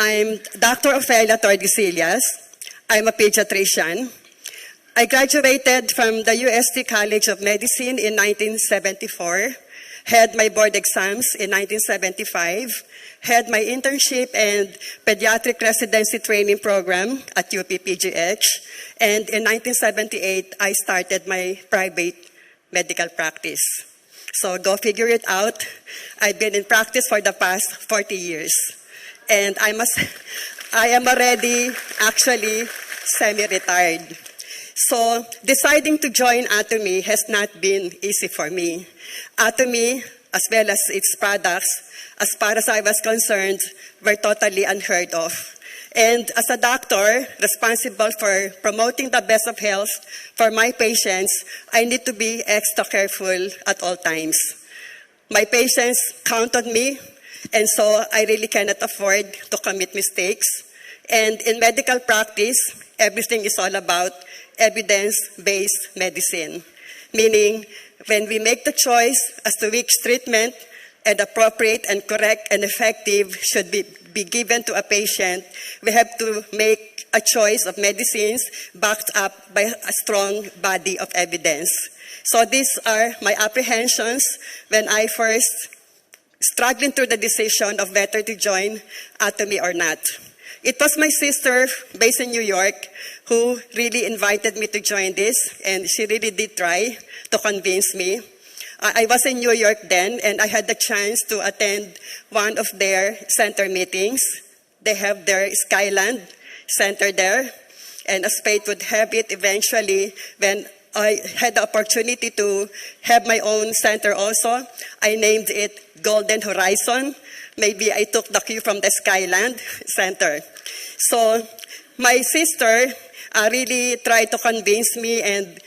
I'm Dr. Ofelia Tordesillas. I'm a pediatrician. I graduated from the UST College of Medicine in 1974, had my board exams in 1975, had my internship and pediatric residency training program at UPPGH, and in 1978, I started my private medical practice. So go figure it out. I've been in practice for the past 40 years. And I am already actually semi-retired. So deciding to join Atomy has not been easy for me. Atomy, as well as its products, as far as I was concerned, were totally unheard of. And as a doctor responsible for promoting the best of health for my patients, I need to be extra careful at all times. My patients count on me, and so I really cannot afford to commit mistakes. And in medical practice, everything is all about evidence-based medicine, meaning when we make the choice as to which treatment and appropriate and correct and effective should be given to a patient, we have to make a choice of medicines backed up by a strong body of evidence. So these are my apprehensions when I first struggling through the decision of whether to join Atomy or not. It was my sister based in New York who really invited me to join this, and she really did try to convince me. I was in New York then, and I had the chance to attend one of their center meetings. They have their Skyland Center there, and as fate would have it, eventually, when I had the opportunity to have my own center also, I named it Golden Horizon. Maybe I took the cue from the Skyland Center. So my sister really tried to convince me and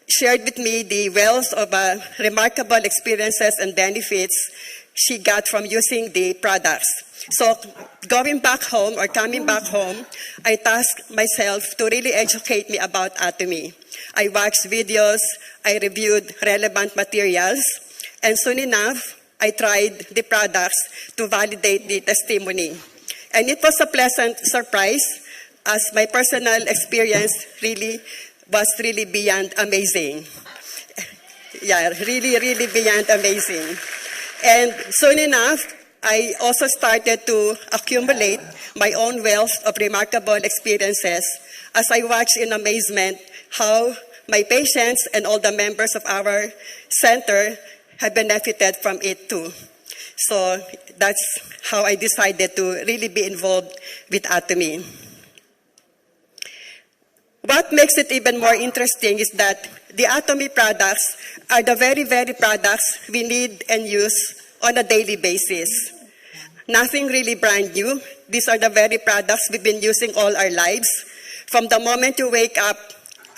shared with me the wealth of remarkable experiences and benefits she got from using the products. So going back home or coming back home, I tasked myself to really educate me about Atomy. I watched videos, I reviewed relevant materials, and soon enough, I tried the products to validate the testimony. And it was a pleasant surprise as my personal experience was really beyond amazing. Yeah, really beyond amazing. And soon enough, I also started to accumulate my own wealth of remarkable experiences as I watched in amazement how my patients and all the members of our center have benefited from it too. So that's how I decided to really be involved with Atomy. What makes it even more interesting is that the Atomy products are the very products we need and use on a daily basis. Nothing really brand new. These are the very products we've been using all our lives. From the moment you wake up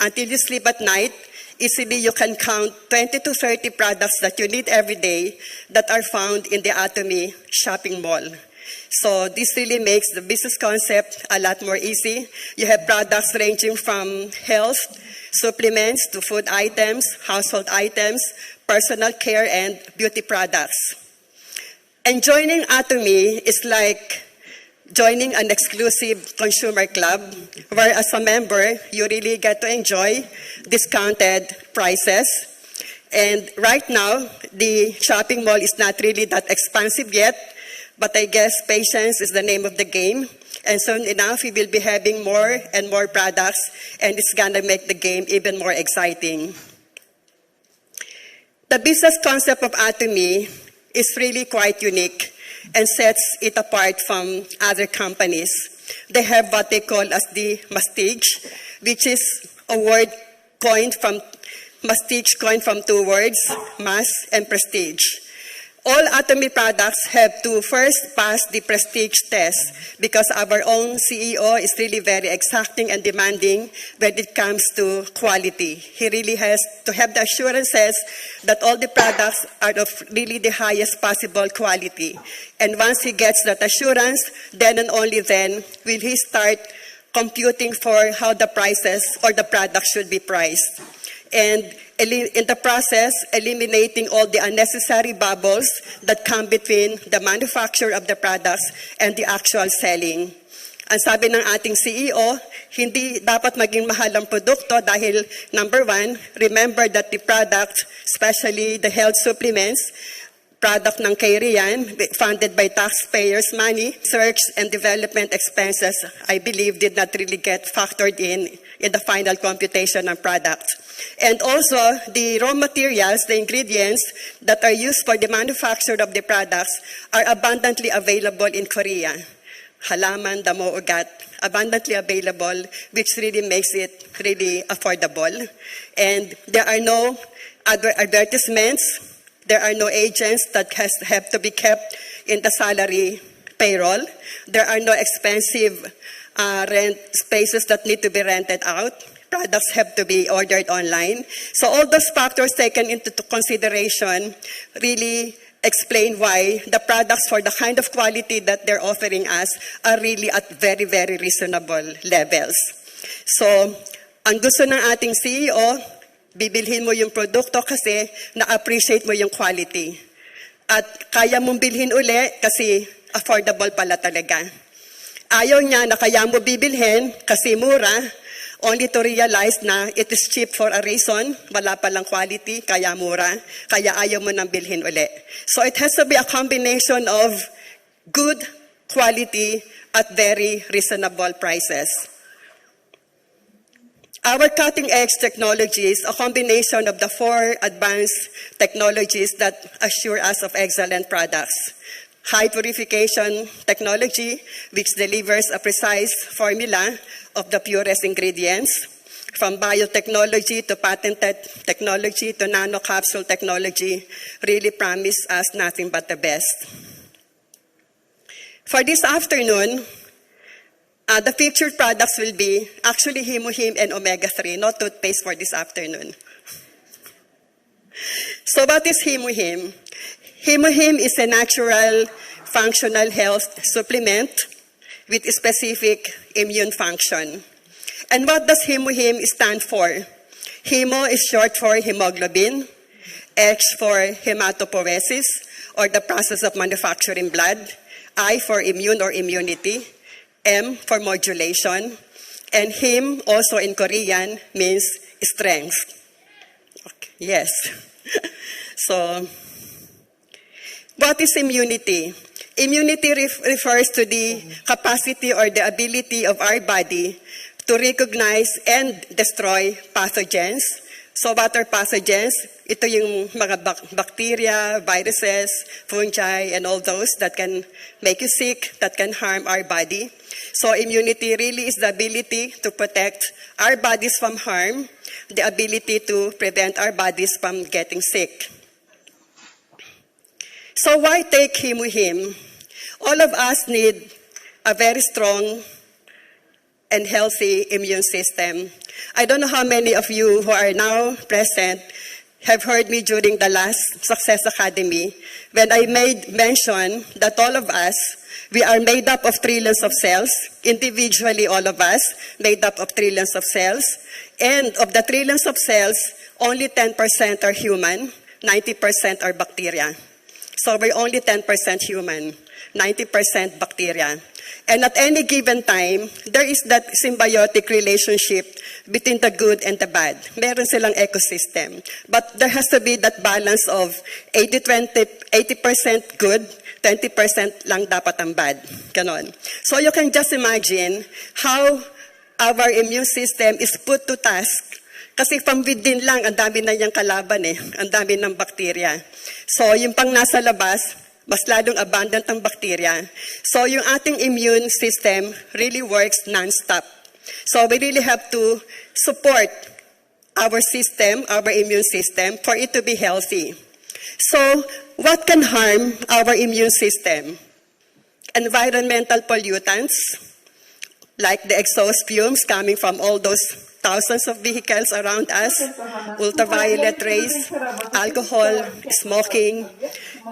until you sleep at night, easily you can count 20 to 30 products that you need every day that are found in the Atomy shopping mall. So this really makes the business concept a lot more easy. You have products ranging from health, supplements, to food items, household items, personal care, and beauty products. And joining Atomy is like joining an exclusive consumer club, where as a member, you really get to enjoy discounted prices. And right now, the shopping mall is not really that expensive yet, but I guess patience is the name of the game. And soon enough, we will be having more and more products, and it's gonna make the game even more exciting. The business concept of Atomy is really quite unique and sets it apart from other companies. They have what they call as the Mastige, which is a word coined from two words, mass and prestige. All Atomy products have to first pass the prestige test because our own CEO is really very exacting and demanding when it comes to quality. He really has to have the assurances that all the products are of really the highest possible quality. And once he gets that assurance, then and only then will he start computing for how the prices or the product should be priced. And in the process, eliminating all the unnecessary bubbles that come between the manufacture of the products and the actual selling. Ang sabi ng ating CEO, hindi dapat maging mahal ang produkto dahil, number one, remember that the product, especially the health supplements, product ng Karian, funded by taxpayers' money, research and development expenses, I believe, did not really get factored in the final computation ng product. And also, the raw materials, the ingredients that are used for the manufacture of the products are abundantly available in Korea. Halaman, damo, ugat, abundantly available, which really makes it really affordable. And there are no advertisements. There are no agents that have to be kept in the salary payroll. There are no expensive rent spaces that need to be rented out. Products have to be ordered online. So all those factors taken into consideration really explain why the products for the kind of quality that they're offering us are really at very, very reasonable levels. So ang gusto ng ating CEO, bibilhin mo yung produkto kasi na-appreciate mo yung quality. At kaya mong bilhin uli kasi affordable pala talaga. Ayaw niya na kaya mo bibilhin kasi mura, only to realize na it is cheap for a reason, wala palang quality, kaya mura, kaya ayaw mo nang bilhin uli. So it has to be a combination of good quality at very reasonable prices. Our cutting-edge technologies, a combination of the 4 advanced technologies that assure us of excellent products. High purification technology, which delivers a precise formula of the purest ingredients, from biotechnology to patented technology to nanocapsule technology, really promise us nothing but the best. For this afternoon, the featured products will be actually Himuhim and Omega-3, no toothpaste for this afternoon. So what is Himuhim? Himuhim is a natural functional health supplement with a specific immune function. And what does Himuhim stand for? Hemo is short for hemoglobin, H for hematopoiesis, or the process of manufacturing blood, I for immune or immunity, M for modulation, and Him also in Korean means strength. Okay. Yes. So, what is immunity? Immunity refers to the capacity or the ability of our body to recognize and destroy pathogens. So what are pathogens? Ito yung mga bacteria, viruses, fungi, and all those that can make you sick, that can harm our body. So immunity really is the ability to protect our bodies from harm, the ability to prevent our bodies from getting sick. So why take Himuhim? All of us need a very strong and healthy immune system. I don't know how many of you who are now present have heard me during the last Success Academy when I made mention that all of us, we are made up of trillions of cells, individually all of us, made up of trillions of cells, and of the trillions of cells, only 10% are human, 90% are bacteria. So we're only 10% human, 90% bacteria. And at any given time, there is that symbiotic relationship between the good and the bad. Meron silang ecosystem. But there has to be that balance of 80% good, 20% lang dapat ang bad. Ganon. So you can just imagine how our immune system is put to task. Kasi from within lang, ang dami na niyang kalaban eh. Ang dami ng bacteria. So yung pang nasa labas, mas lalong abundant ang bacteria. So yung ating immune system really works non-stop. So we really have to support our system, our immune system, for it to be healthy. So what can harm our immune system? Environmental pollutants, like the exhaust fumes coming from all those thousands of vehicles around us, ultraviolet rays, alcohol, smoking,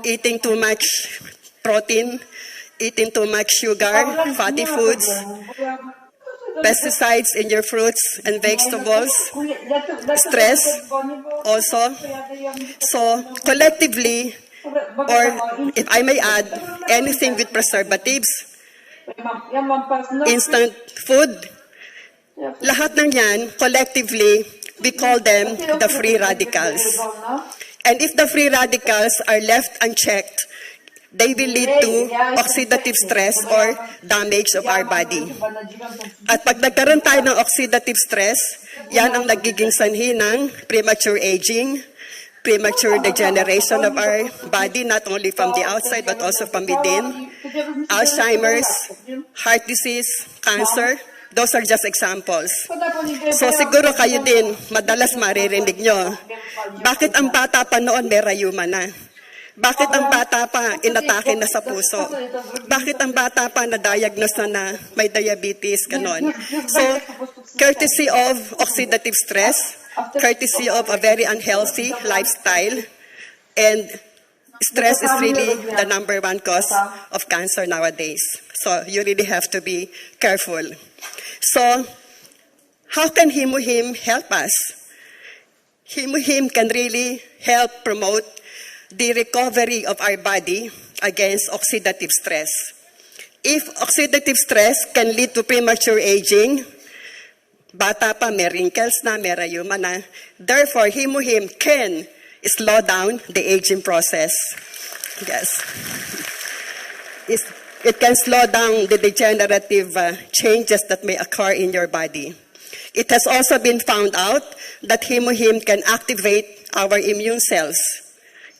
eating too much protein, eating too much sugar, fatty foods, pesticides in your fruits and vegetables, stress also. So collectively, or if I may add, anything with preservatives, instant food. Lahat ng yan, collectively, we call them the free radicals. And if the free radicals are left unchecked, they will lead to oxidative stress or damage of our body. At pag nagkaroon tayo ng oxidative stress, yan ang nagiging sanhi ng premature aging, premature degeneration of our body, not only from the outside but also from within. Alzheimer's, heart disease, cancer, those are just examples. So siguro kayo din, madalas maririnig nyo, bakit ang bata pa noon may rayuma na? Bakit ang bata pa inatake na sa puso? Bakit ang bata pa na-diagnose na may diabetes, ganon? So, courtesy of oxidative stress, courtesy of a very unhealthy lifestyle, and stress is really the #1 cause of cancer nowadays. So, you really have to be careful. So, how can Himuhim help us? Himuhim can really help promote the recovery of our body against oxidative stress. If oxidative stress can lead to premature aging, bata pa, may wrinkles na, may rayuma na. Therefore, Himuhim can slow down the aging process. Yes. It can slow down the degenerative changes that may occur in your body. It has also been found out that Himuhim can activate our immune cells.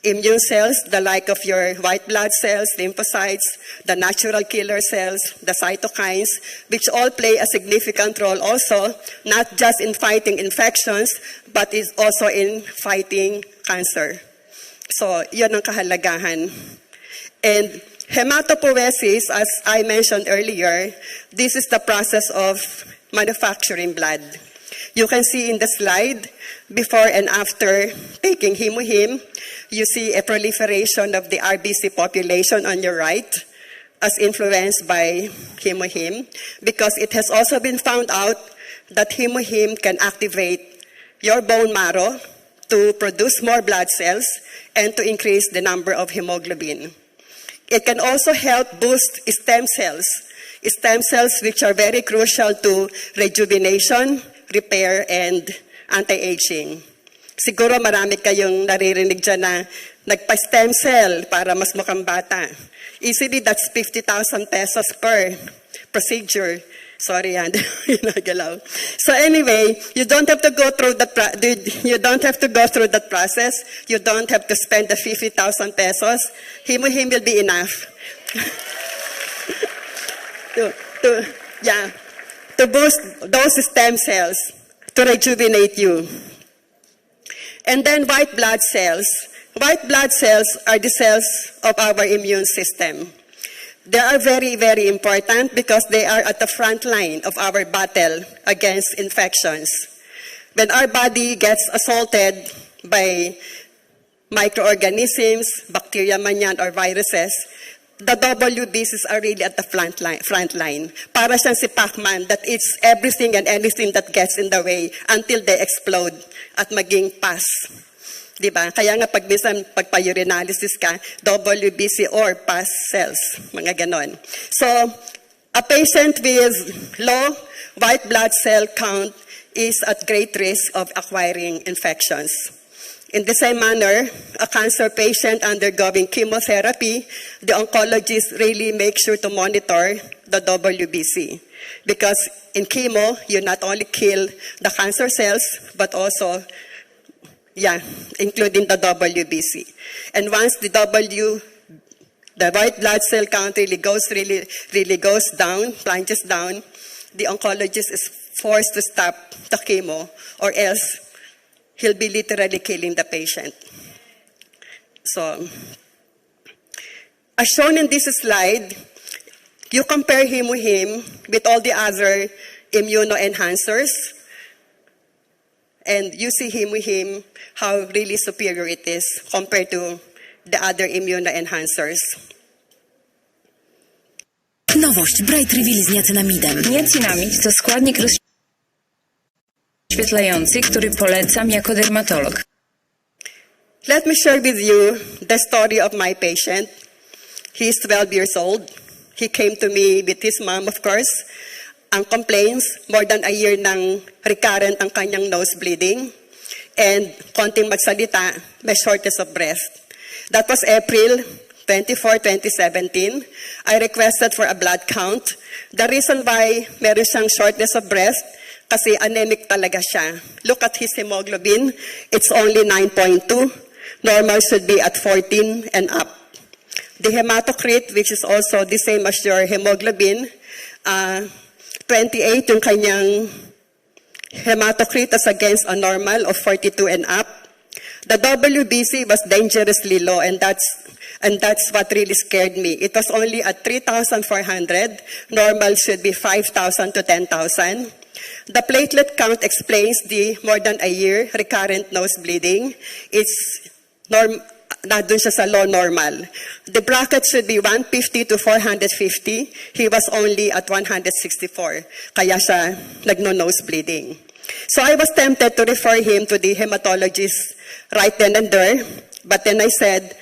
Immune cells, the like of your white blood cells, lymphocytes, the natural killer cells, the cytokines, which all play a significant role also, not just in fighting infections, but is also in fighting cancer. So, yun ang kahalagahan. And hematopoiesis, as I mentioned earlier, this is the process of manufacturing blood. You can see in the slide, before and after taking Himuhim, you see a proliferation of the RBC population on your right as influenced by Himuhim, because it has also been found out that Himuhim can activate your bone marrow to produce more blood cells and to increase the number of hemoglobin. It can also help boost stem cells which are very crucial to rejuvenation, repair, and anti-aging. Siguro marami kayong naririnig dyan na nagpa-stem cell para mas mukhang bata. Easily, that's 50,000 pesos per procedure. Sorry, yan. Nagalaw. So anyway, you don't have to go through that process. You don't have to spend the 50,000 pesos. Himuhim will be enough. to boost those stem cells, to rejuvenate you. And then white blood cells. White blood cells are the cells of our immune system. They are very, very important because they are at the front line of our battle against infections. When our body gets assaulted by microorganisms, bacteria man yan, or viruses, the WBCs are really at the front line. Para siyang si Pac-Man that eats everything and anything that gets in the way until they explode at maging pus. Diba? Kaya nga pag minsan pagpa-urinalysis ka, WBC or pus cells, mga ganon. So, a patient with low white blood cell count is at great risk of acquiring infections. In the same manner, a cancer patient undergoing chemotherapy, the oncologist really makes sure to monitor the WBC. Because in chemo, you not only kill the cancer cells, but also, including the WBC. And once the white blood cell count really goes down, plunges down, the oncologist is forced to stop the chemo, or else he'll be literally killing the patient. So, as shown in this slide, you compare Himuhim with all the other immunoenhancers, and you see Himuhim, how really superior it is compared to the other immunoenhancers. Nowość Bright Reveal z niacinamidem. Niacinamid to składnik rozświetlający, który polecam jako dermatolog. Let me share with you the story of my patient. He is 12 years old. he came to me with his mom, of course. Ang complaints, more than a year nang recurrent ang kanyang nose bleeding. And konting magsalita, may shortness of breath. That was April 24, 2017. I requested for a blood count. The reason why meron siyang shortness of breath, kasi anemic talaga siya. Look at his hemoglobin. It's only 9.2. Normal should be at 14 and up. The hematocrit, which is also the same as your hemoglobin, 28 yung kanyang hematocrit as against a normal of 42 and up. The WBC was dangerously low, and that's what really scared me. It was only at 3,400. Normal should be 5,000 to 10,000. The platelet count explains the more than a year recurrent nose bleeding. It's nandun siya sa low normal. The bracket should be 150 to 450. He was only at 164. Kaya siya nagno-nose bleeding. So I was tempted to refer him to the hematologist right then and there. But then I said,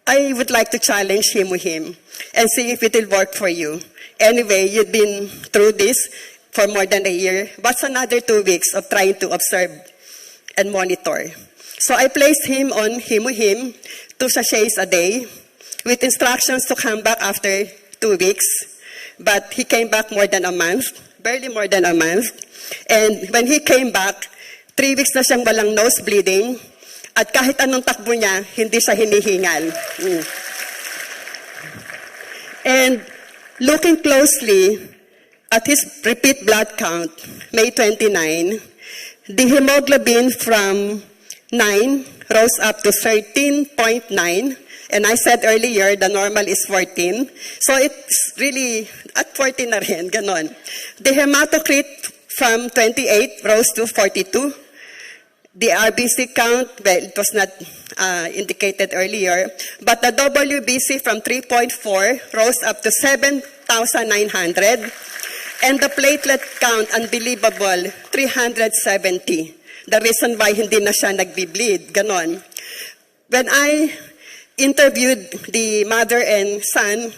I would like to challenge him with him and see if it will work for you. Anyway, you've been through this for more than a year. What's another 2 weeks of trying to observe and monitor? So I placed him on him 2 sachets a day with instructions to come back after 2 weeks. But he came back more than a month, barely more than a month. And when he came back, 3 weeks na siyang walang nose bleeding. At kahit anong takbo niya, hindi siya hinihingal. And looking closely at his repeat blood count, May 29, the hemoglobin from 9 rose up to 13.9. And I said earlier, the normal is 14. So it's really at 14 na rin, ganon. The hematocrit from 28 rose to 42. The RBC count, well, it was not indicated earlier, but the WBC from 3.4 rose up to 7,900. And the platelet count, unbelievable, 370. The reason why hindi na siya nagbi-bleed, ganon. When I interviewed the mother and son,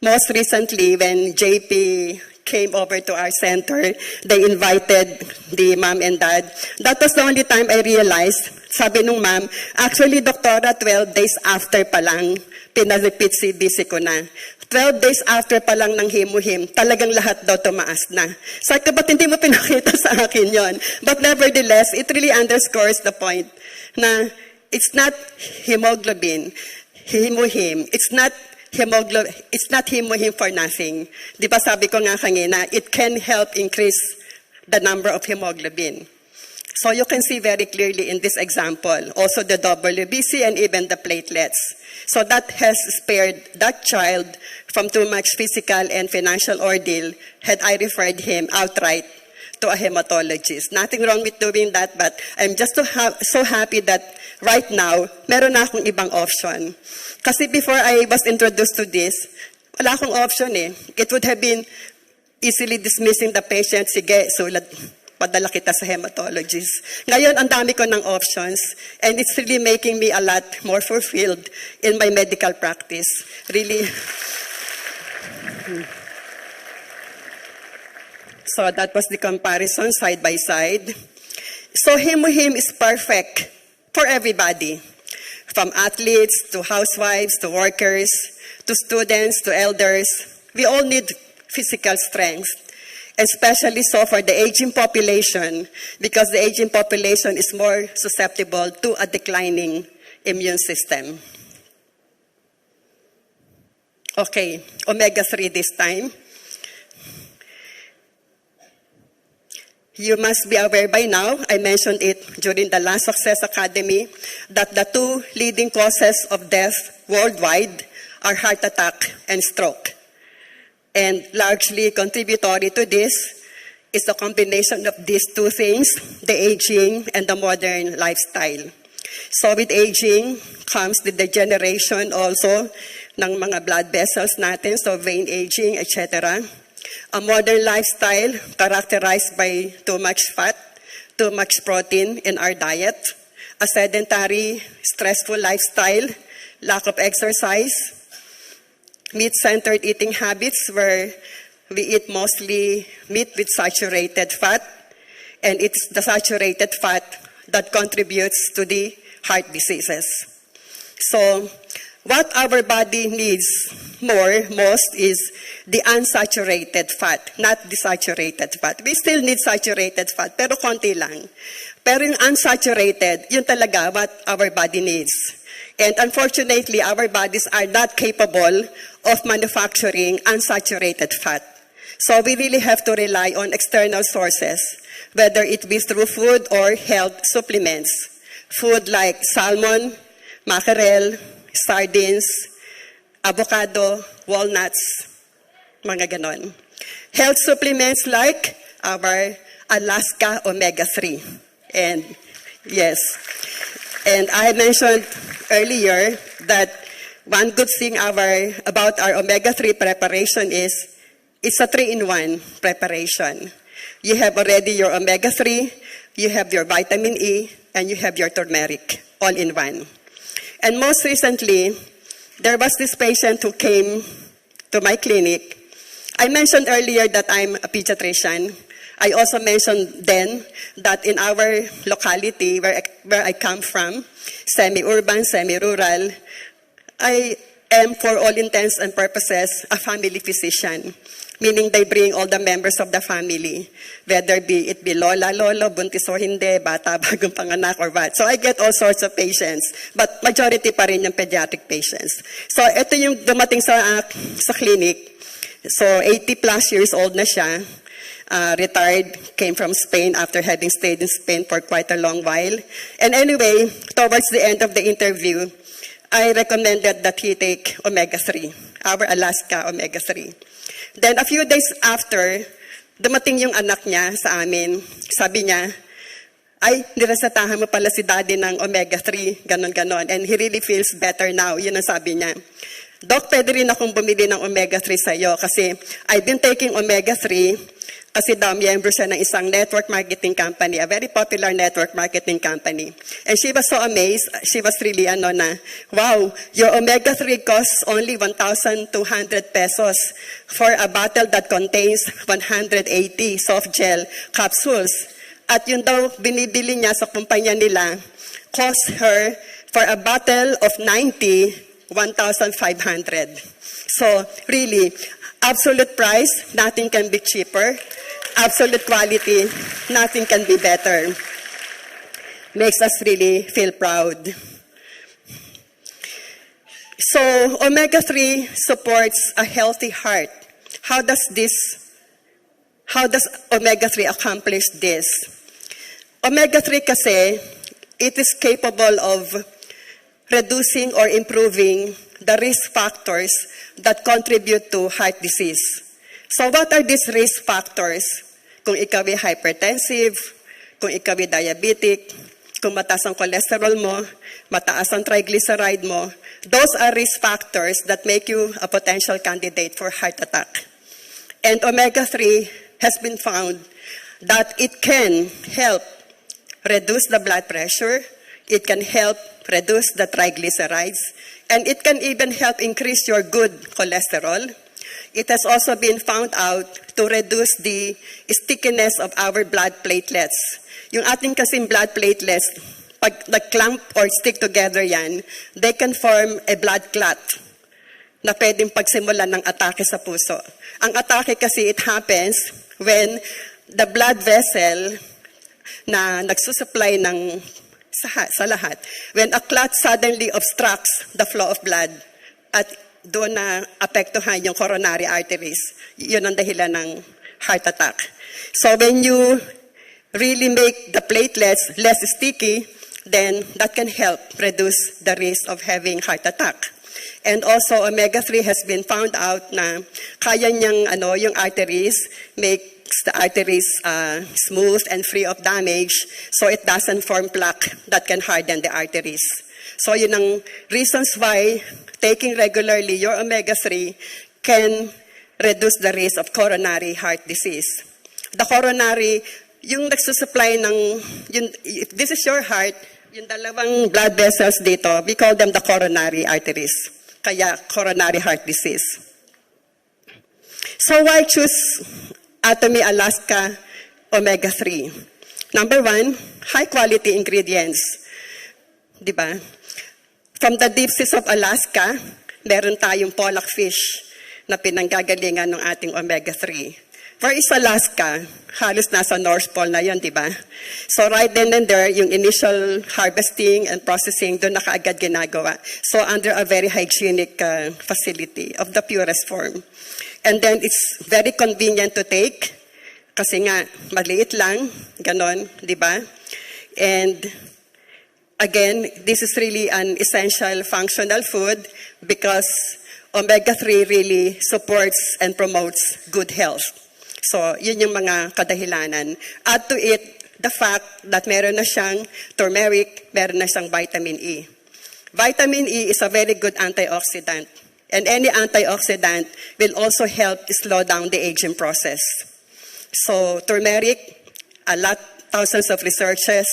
most recently when JP came over to our center, they invited the mom and dad. That was the only time I realized, sabi nung mom, actually, doktora, 12 days after pa lang, pinarepeat CBC ko na. 12 days after pa lang ng himuhim, talagang lahat daw tumaas na. Sabi ko, ba't hindi mo pinakita sa akin yon? But nevertheless, it really underscores the point na it's not hemoglobin, himuhim. It's not himuhim for nothing. Di ba sabi ko nga kanina, it can help increase the number of hemoglobin. So you can see very clearly in this example, also the WBC and even the platelets. So that has spared that child from too much physical and financial ordeal had I referred him outright to a hematologist. Nothing wrong with doing that, but I'm just so happy that right now, meron na akong ibang option. Kasi before I was introduced to this, wala akong option eh. It would have been easily dismissing the patient, sige, sulat, padala kita sa hematologist. Ngayon, ang dami ko ng options, and it's really making me a lot more fulfilled in my medical practice. Really. So that was the comparison side by side. So Himuhim is perfect for everybody. From athletes to housewives to workers to students to elders. We all need physical strength. Especially so for the aging population, because the aging population is more susceptible to a declining immune system. Okay, omega-3 this time. You must be aware by now, I mentioned it during the last Success Academy, that the 2 leading causes of death worldwide are heart attack and stroke. And largely contributory to this is the combination of these 2 things, the aging and the modern lifestyle. So with aging comes the degeneration also ng mga blood vessels natin, so vein aging, etc. A modern lifestyle characterized by too much fat, too much protein in our diet, a sedentary, stressful lifestyle, lack of exercise, meat-centered eating habits where we eat mostly meat with saturated fat, and it's the saturated fat that contributes to the heart diseases. So what our body needs most is the unsaturated fat, not the saturated fat. We still need saturated fat, pero konti lang. Pero yung unsaturated, yun talaga what our body needs. And unfortunately, our bodies are not capable of manufacturing unsaturated fat. So we really have to rely on external sources, whether it be through food or health supplements. Food like salmon, mackerel, sardines, avocado, walnuts, mga ganon. Health supplements like our Alaska Omega-3. And yes, and I mentioned earlier that one good thing about our Omega-3 preparation is it's a 3-in-1 preparation. You have already your Omega-3, you have your vitamin E, and you have your turmeric, all in one. And most recently, there was this patient who came to my clinic. I mentioned earlier that I'm a pediatrician. I also mentioned then that in our locality, where I come from, semi-urban, semi-rural, I am, for all intents and purposes, a family physician. Meaning they bring all the members of the family, whether it be lola, lolo, buntis o hindi, bata, bagong panganak or what. So I get all sorts of patients, but majority pa rin yung pediatric patients. So ito yung dumating sa clinic. So 80 plus years old na siya, retired, came from Spain after having stayed in Spain for quite a long while. And anyway, towards the end of the interview, I recommended that he take Omega-3, our Alaska Omega-3. Then a few days after, dumating yung anak niya sa amin. Sabi niya, ay, niresetahan mo pala si daddy ng Omega-3, ganon-ganon. And he really feels better now. Yun ang sabi niya. Doc, pwede rin akong bumili ng Omega-3 sa'yo kasi I've been taking Omega-3 kasi daw miyembro siya ng isang network marketing company, a very popular network marketing company. And she was so amazed. She was really wow, your Omega-3 costs only 1,200 pesos for a bottle that contains 180 soft gel capsules. At yun daw binibili niya sa kumpanya nila, cost her for a bottle of 90, 1,500. So really, absolute price, nothing can be cheaper. Absolute quality, nothing can be better. Makes us really feel proud. So, Omega-3 supports a healthy heart. How does Omega-3 accomplish this? Omega-3 kasi, it is capable of reducing or improving the risk factors that contribute to heart disease. So what are these risk factors? Kung ikaw ay hypertensive, kung ikaw ay diabetic, kung mataas ang cholesterol mo, mataas ang triglyceride mo, those are risk factors that make you a potential candidate for heart attack. And Omega-3 has been found that it can help reduce the blood pressure, it can help reduce the triglycerides, and it can even help increase your good cholesterol. It has also been found out to reduce the stickiness of our blood platelets. Yung ating kasing blood platelets, pag nag-clump or stick together yan, they can form a blood clot na pwedeng pagsimulan ng atake sa puso. Ang atake kasi it happens when the blood vessel na nagsusupply ng sa lahat, when a clot suddenly obstructs the flow of blood at doon na apektuhan yung coronary arteries. Yun ang dahilan ng heart attack. So when you really make the platelets less sticky, then that can help reduce the risk of having heart attack. And also, Omega-3 has been found out na kaya niyang yung arteries, makes the arteries smooth and free of damage, so it doesn't form plaque that can harden the arteries. So yun ang reasons why taking regularly your Omega-3 can reduce the risk of coronary heart disease. The coronary, yung nagsusupply if this is your heart, yung dalawang blood vessels dito, we call them the coronary arteries. kaya coronary heart disease. So why choose Atomy Alaska Omega-3? Number one, high-quality ingredients. Diba? From the deep seas of Alaska, meron tayong pollock fish na pinanggagalingan ng ating omega-3. Where is Alaska? Halos nasa North Pole na yun, di ba? So right then and there, yung initial harvesting and processing, doon na kaagad ginagawa. So under a very hygienic facility of the purest form. And then it's very convenient to take, kasi nga, maliit lang, ganon, di ba? And again, this is really an essential functional food because omega-3 really supports and promotes good health. So, yun yung mga kadahilanan. Add to it the fact that meron na siyang turmeric, meron na siyang vitamin E. Vitamin E is a very good antioxidant. And any antioxidant will also help to slow down the aging process. So, turmeric, thousands of researchers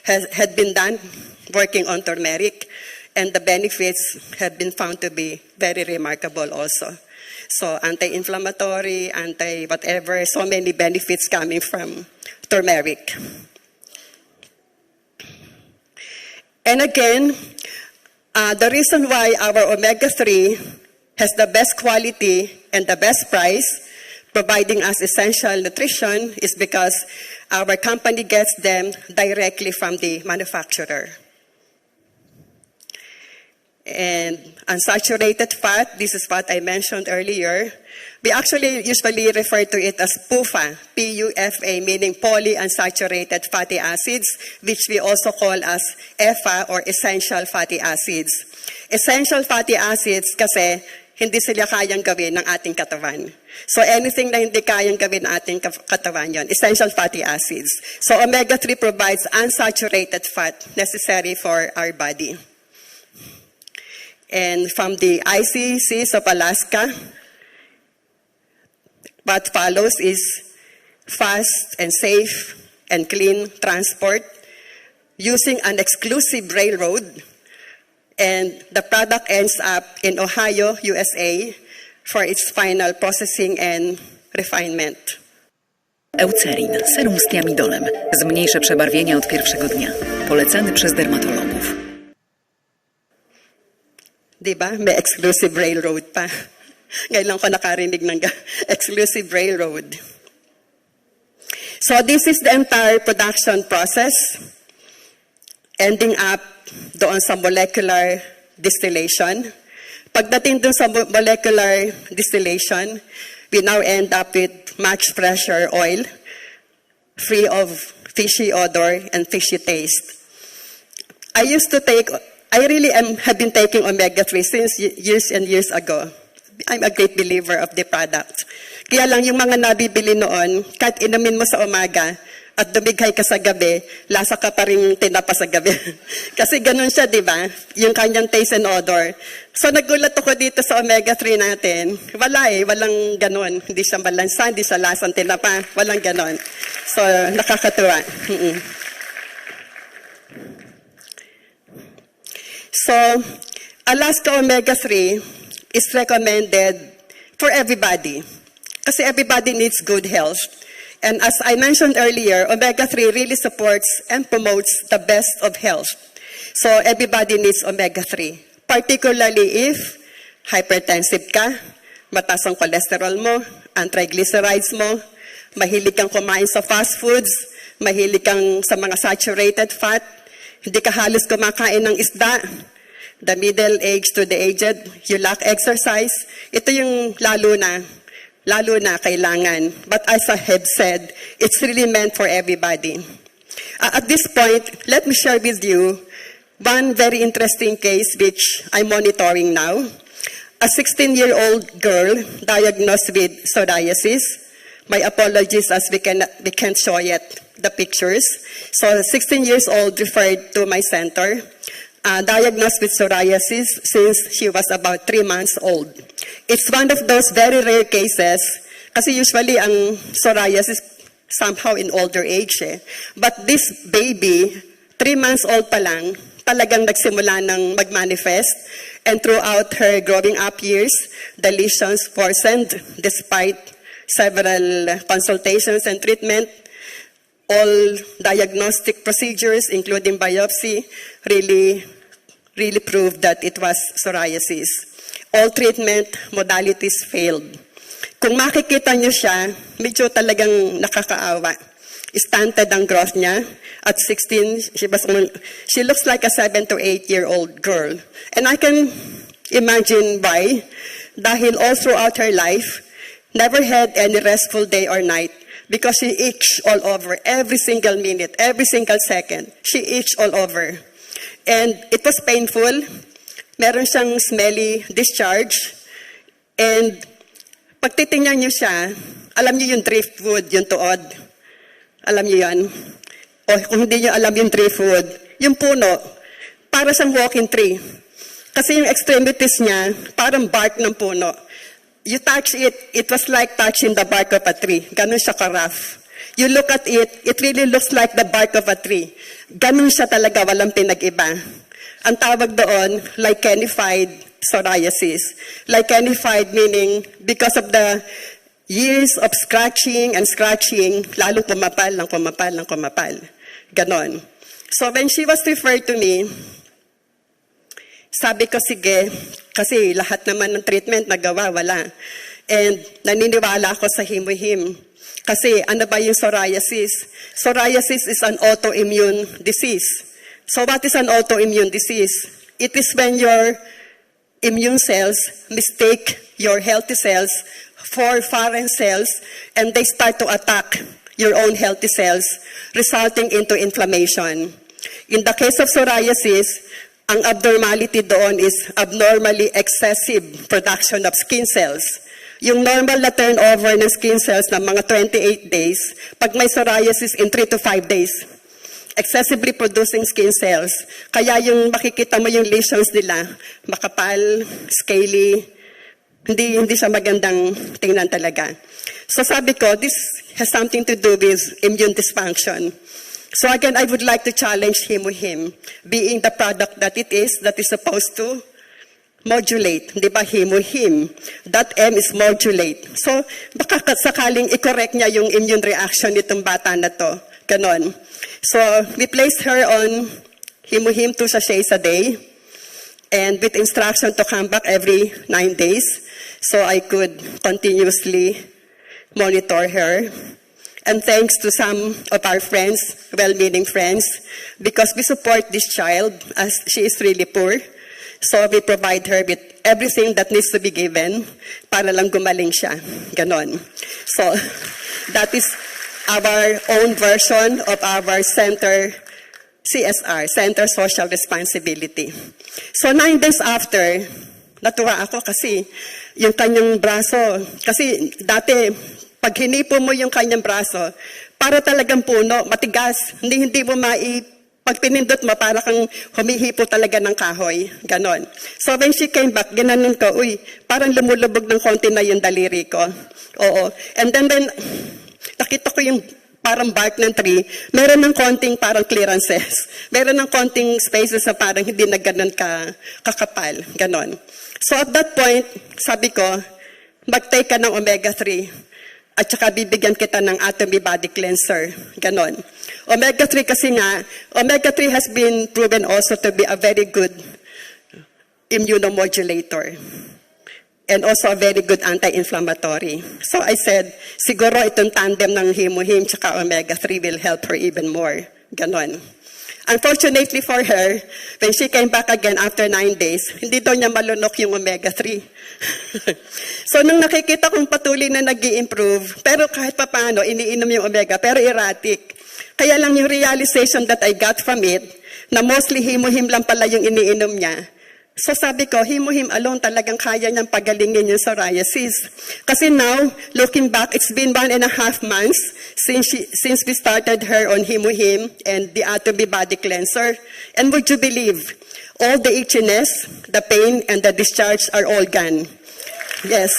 had been done working on turmeric, and the benefits have been found to be very remarkable also. So anti-inflammatory, anti-whatever, so many benefits coming from turmeric. And again, the reason why our omega-3 has the best quality and the best price, providing us essential nutrition, is because our company gets them directly from the manufacturer. And unsaturated fat, this is what I mentioned earlier. We actually usually refer to it as PUFA, P-U-F-A, meaning polyunsaturated fatty acids, which we also call as EFA or essential fatty acids. Essential fatty acids kasi hindi sila kayang gawin ng ating katawan. So anything na hindi kayang gawin ng ating katawan yon, essential fatty acids. So omega-3 provides unsaturated fat necessary for our body. And from the ICCs of Alaska, what follows is fast and safe and clean transport using an exclusive railroad. And the product ends up in Ohio, USA, for its final processing and refinement. Eucerin, serum z tiamidolem. Zmniejszy przebarwienia od pierwszego dnia. Polecany przez dermatologów. Diba? May exclusive railroad pa. Ngayon lang ko nakarinig ng exclusive railroad. So this is the entire production process, ending up doon sa molecular distillation. Pagdating doon sa molecular distillation, we now end up with much fresher oil, free of fishy odor and fishy taste. I really have been taking omega-3 since years and years ago. I'm a great believer of the product. Kaya lang yung mga nabibili noon, kahit inumin mo sa umaga at dumighay ka sa gabi, lasa ka pa rin tinapa sa gabi. Kasi ganun siya, di ba? Yung kanyang taste and odor. So nagulat ako dito sa omega-3 natin. Walang ganun. Hindi siya balansa, hindi siya lasang tinapa. Walang ganun. So nakakatuwa. So, Alaska Omega-3 is recommended for everybody. Kasi everybody needs good health. And as I mentioned earlier, Omega-3 really supports and promotes the best of health. So, everybody needs Omega-3. Particularly if hypertensive ka, mataas ang cholesterol mo, ang triglycerides mo, mahilig kang kumain sa fast foods, mahilig kang sa mga saturated fat, hindi ka halos kumakain ng isda, the middle age to the aged, you lack exercise, ito yung lalo na kailangan. But as I have said, it's really meant for everybody. At this point, let me share with you one very interesting case which I'm monitoring now. A 16-year-old girl diagnosed with psoriasis. My apologies as we can't show yet the pictures. So 16 years old referred to my center, diagnosed with psoriasis since she was about 3 months old. It's one of those very rare cases kasi usually ang psoriasis somehow in older age. But this baby, 3 months old pa lang, talagang nagsimula ng mag-manifest. And throughout her growing up years, the lesions worsened despite several consultations and treatment. All diagnostic procedures, including biopsy, really proved that it was psoriasis. All treatment modalities failed. Kung makikita niyo siya, medyo talagang nakakaawa. Stunted ang growth niya. At 16, she looks like a 7 to 8-year-old girl. And I can imagine why. Dahil all throughout her life, never had any restful day or night because she itched all over every single minute, every single second. She itched all over. And it was painful. Meron siyang smelly discharge. And pag titingnan niyo siya, alam niyo yung driftwood, yung tuod. Alam niyo yan? O kung hindi niyo alam yung driftwood, yung puno, para siyang walking tree. Kasi yung extremities niya, parang bark ng puno. You touch it, it was like touching the bark of a tree. Ganun siya ka-rough. You look at it, it really looks like the bark of a tree. Ganun siya talaga, walang pinag-iba. Ang tawag doon, lichenified psoriasis. Lichenified meaning because of the years of scratching and scratching, lalong pumapal, lang pumapal, lang pumapal. Ganon. So when she was referred to me, sabi ko, sige, kasi lahat naman ng treatment nagawa, wala. And naniniwala ako sa himuhim. Kasi ano ba yung psoriasis? Psoriasis is an autoimmune disease. So what is an autoimmune disease? It is when your immune cells mistake your healthy cells for foreign cells and they start to attack your own healthy cells, resulting into inflammation. In the case of psoriasis, ang abnormality doon is abnormally excessive production of skin cells. Yung normal na turnover ng skin cells na mga 28 days, pag may psoriasis in 3 to 5 days, excessively producing skin cells. Kaya yung makikita mo yung lesions nila, makapal, scaly, hindi siya magandang tingnan talaga. So sabi ko, this has something to do with immune dysfunction. So again, I would like to challenge Himuhim, being the product that it is supposed to modulate. Di ba, Himuhim? That M is modulate. So baka sakaling i-correct niya yung immune reaction nitong bata na to. Ganon. So we placed her on Himuhim 2 sachets a day and with instruction to come back every 9 days so I could continuously monitor her. And thanks to some of our friends, well-meaning friends, because we support this child as she is really poor. So we provide her with everything that needs to be given para lang gumaling siya. Ganon. So that is our own version of our center, CSR, Center Social Responsibility. So 9 days after, natuwa ako kasi yung kanyang braso, kasi dati, pag hinipo mo yung kanyang braso, para talagang puno, matigas, hindi mo pag pinindot mo, para kang humihipo talaga ng kahoy. Ganon. So when she came back, ginanon ko, parang lumulubog ng konti na yung daliri ko. Oo. And then nakita ko yung parang bark ng tree, meron ng konting parang clearances. Meron ng konting spaces na parang hindi na ganon kakapal. Ganon. So at that point, sabi ko, mag-take ka ng omega-3. At saka bibigyan kita ng Atomy Body Cleanser. Ganon. Omega-3 kasi nga, omega-3 has been proven also to be a very good immunomodulator. And also a very good anti-inflammatory. So I said, siguro itong tandem ng Himuhim tsaka omega-3 will help her even more. Ganon. Unfortunately for her, when she came back again after 9 days, hindi daw niya malunok yung omega-3. So nung nakikita kong patuloy na nag-i-improve, pero kahit papaano, iniinom yung omega, pero erratic. Kaya lang yung realization that I got from it, na mostly Himuhim lang pala yung iniinom niya. So sabi ko, Himuhim alone talagang kaya niyang pagalingin yung psoriasis. Kasi now, looking back, it's been 1.5 months since we started her on Himuhim and the Atomy Body Cleanser. And would you believe, all the itchiness, the pain, and the discharge are all gone. Yes.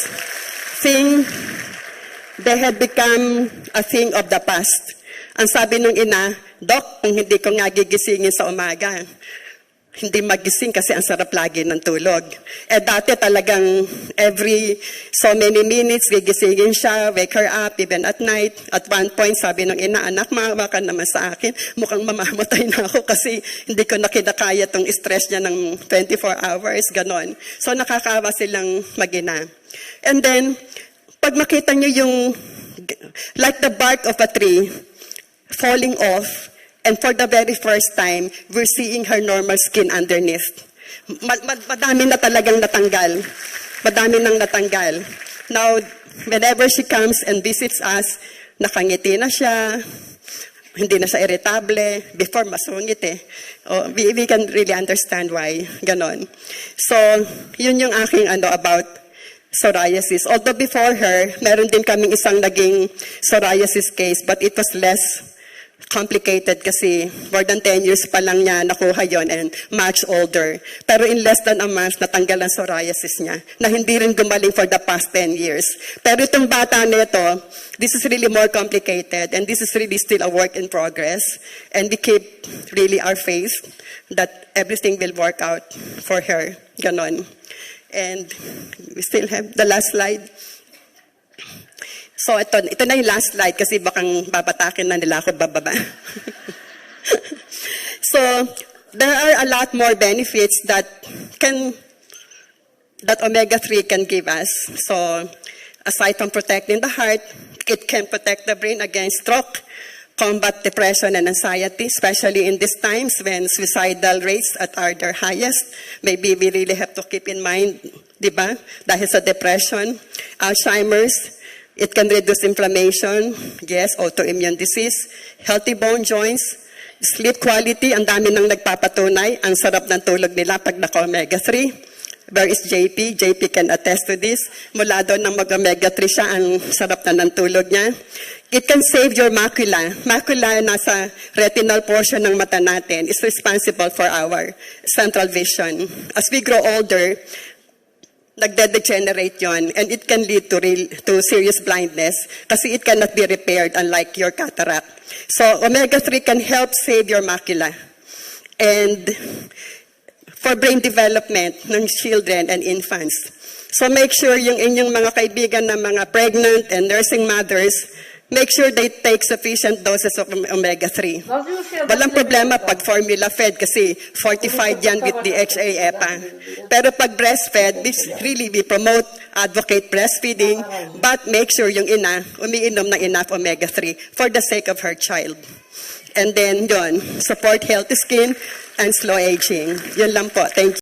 They had become a thing of the past. Ang sabi nung ina, Doc, kung hindi ko nga gigisingin sa umaga, hindi magising kasi ang sarap lagi ng tulog. Dati talagang every so many minutes, gigisingin siya, wake her up, even at night. At one point, sabi ng ina, anak, maawa ka naman sa akin. Mukhang mamamatay na ako kasi hindi ko na kinakaya tong stress niya ng 24 hours, ganon. So nakakawa silang mag-ina. And then, pag makita niyo yung, like the bark of a tree, falling off, and for the very first time, we're seeing her normal skin underneath. Madami na talagang natanggal. Madami nang natanggal. Now, whenever she comes and visits us, nakangiti na siya, hindi na siya irritable. Before, masungit eh. We can really understand why. Ganon. So, yun yung aking about psoriasis. Although before her, meron din kaming isang naging psoriasis case, but it was less complicated kasi more than 10 years pa lang niya nakuha yon and much older. Pero in less than a month, natanggal ang psoriasis niya na hindi rin gumaling for the past 10 years. Pero itong bata nito, this is really more complicated and this is really still a work in progress. And we keep really our faith that everything will work out for her. Ganon. And we still have the last slide. So ito na yung last slide kasi bakang babatakin na nila ako bababa. So there are a lot more benefits that omega-3 can give us. So aside from protecting the heart, it can protect the brain against stroke, combat depression and anxiety, especially in these times when suicidal rates are their highest. Maybe we really have to keep in mind, di ba? Dahil sa depression, Alzheimer's, it can reduce inflammation, yes, autoimmune disease, healthy bone joints, sleep quality, ang dami nang nagpapatunay, ang sarap ng tulog nila pag naka-omega-3. Where is JP? JP can attest to this. Mula doon nang mag-omega-3 siya, ang sarap na ng tulog niya. It can save your macula. Macula nasa retinal portion ng mata natin is responsible for our central vision. As we grow older, nagde-degenerate yon and it can lead to serious blindness kasi it cannot be repaired unlike your cataract. So omega-3 can help save your macula. And for brain development ng children and infants. So make sure yung inyong mga kaibigan na mga pregnant and nursing mothers, make sure they take sufficient doses of omega-3. Walang problema pag formula fed kasi fortified yan with DHA, EPA. Pero pag breastfed, we promote, advocate breastfeeding, but make sure yung ina, umiinom ng enough omega-3 for the sake of her child. And then, support healthy skin and slow aging. Yun lang po. Thank you.